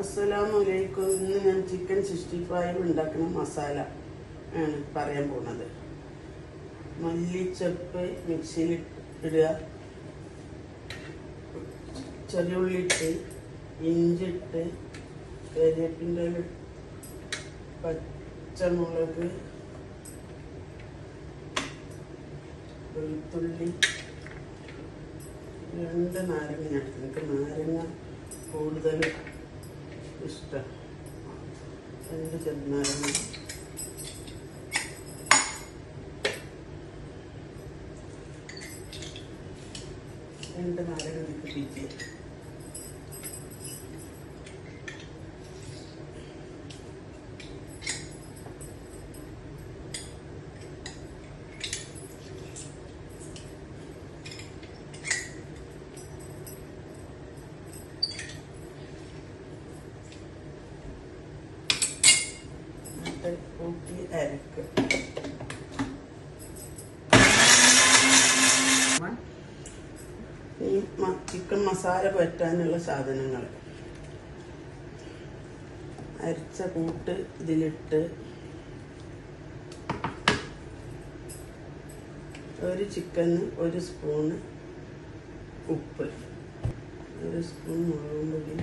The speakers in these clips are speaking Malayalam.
അസ്സലാമലൈക്കും. ഇന്ന് ഞാൻ ചിക്കൻ 65 ഉണ്ടാക്കുന്ന മസാല ആണ് പറയാൻ പോകുന്നത്. മല്ലിച്ചപ്പ് മിക്സിയിൽ ഇടുക, ചെറിയ ഉള്ളി ഇട്ട്, ഇഞ്ചി ഇട്ട്, കരിവേപ്പിൻ്റെ പച്ചമുളക്, വെളുത്തുള്ളി, 2 നാരങ്ങ. എനിക്ക് നാരങ്ങ കൂടുതൽ ഇഷ്ടം. 2 ചെറുനാരങ്ങ, പിച്ചി, കൂട്ടി അരക്കുക. ഈ ചിക്കൻ മസാല പറ്റാനുള്ള സാധനങ്ങൾ: അരച്ച കൂട്ട് ഇതിലിട്ട്, 1 ചിക്കന് 1 സ്പൂണ് ഉപ്പ്, 1 സ്പൂൺ മുളക് പൊടി,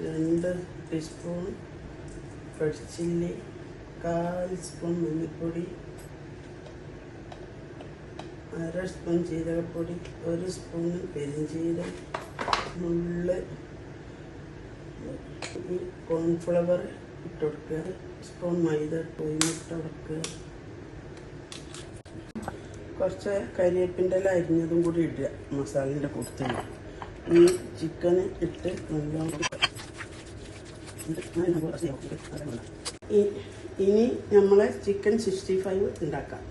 2 ടീസ്പൂൺ റെഡ് ചില്ലി, 1/4 സ്പൂൺ മഞ്ഞൾപ്പൊടി, 1/2 സ്പൂൺ ജീരകപ്പൊടി, 1 സ്പൂൺ പെരിഞ്ജീരകം, നുള്ള് ഈ കോൺഫ്ലവർ ഇട്ട് കൊടുക്കുക, 1 സ്പൂൺ മൈദ, കോഴിമുട്ട ഉടക്കുക, കുറച്ച് കരിവേപ്പിൻ്റെ ഇല അരിഞ്ഞതും കൂടി ഇടുക മസാലേൻ്റെ കൂട്ടത്തിൽ. ഈ ചിക്കന് ഇട്ട് ഇനി നമ്മളെ ചിക്കൻ 65 ഉണ്ടാക്കാം.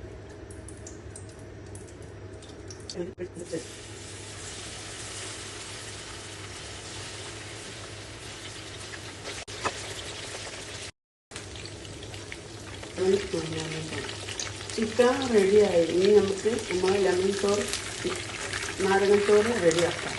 ചിക്കൻ റെഡിയായി. ഇനി നമുക്ക് നമ്മളെ ലെമൺ ചോറ്, നാരങ്ങ ചോറ് റെഡിയാക്കാം.